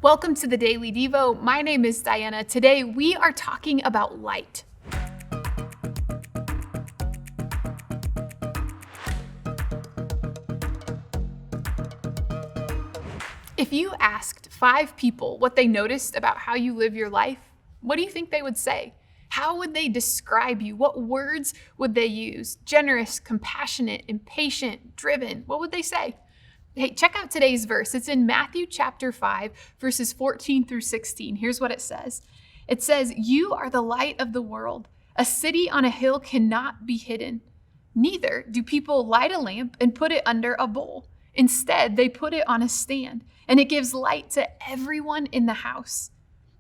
Welcome to the Daily Devo. My name is Diana. Today we are talking about light. If you asked 5 people what they noticed about how you live your life, what do you think they would say? How would they describe you? What words would they use? Generous, compassionate, impatient, driven. What would they say? Hey, check out today's verse. It's in Matthew chapter 5, verses 14 through 16. Here's what it says. It says, "You are the light of the world. A city on a hill cannot be hidden. Neither do people light a lamp and put it under a bowl. Instead, they put it on a stand, and it gives light to everyone in the house.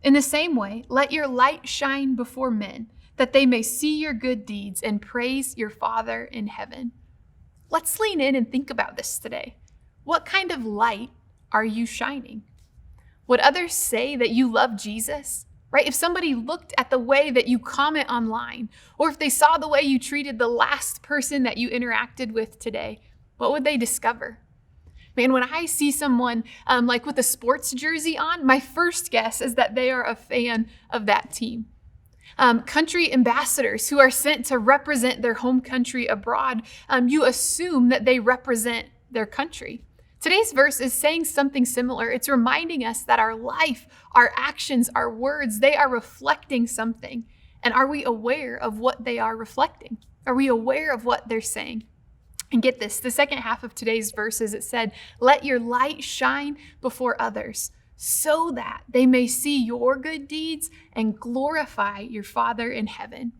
In the same way, let your light shine before men, that they may see your good deeds and praise your Father in heaven." Let's lean in and think about this today. What kind of light are you shining? Would others say that you love Jesus? Right? If somebody looked at the way that you comment online, or if they saw the way you treated the last person that you interacted with today, what would they discover? Man, when I see someone like with a sports jersey on, my first guess is that they are a fan of that team. Country ambassadors who are sent to represent their home country abroad, you assume that they represent their country. Today's verse is saying something similar. It's reminding us that our life, our actions, our words, they are reflecting something. And are we aware of what they are reflecting? Are we aware of what they're saying? And get this, the second half of today's verses, it said, "Let your light shine before others, so that they may see your good deeds and glorify your Father in heaven."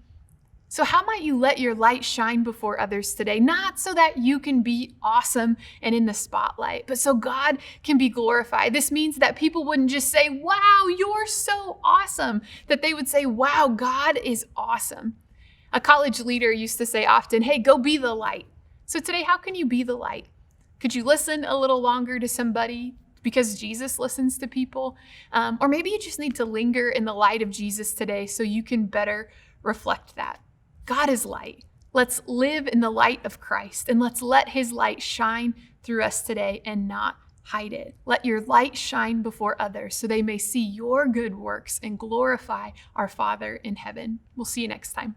So how might you let your light shine before others today? Not so that you can be awesome and in the spotlight, but so God can be glorified. This means that people wouldn't just say, "Wow, you're so awesome," that they would say, "Wow, God is awesome." A college leader used to say often, "Hey, go be the light." So today, how can you be the light? Could you listen a little longer to somebody because Jesus listens to people? Or maybe you just need to linger in the light of Jesus today so you can better reflect that. God is light. Let's live in the light of Christ, and let's let his light shine through us today and not hide it. Let your light shine before others so they may see your good works and glorify our Father in heaven. We'll see you next time.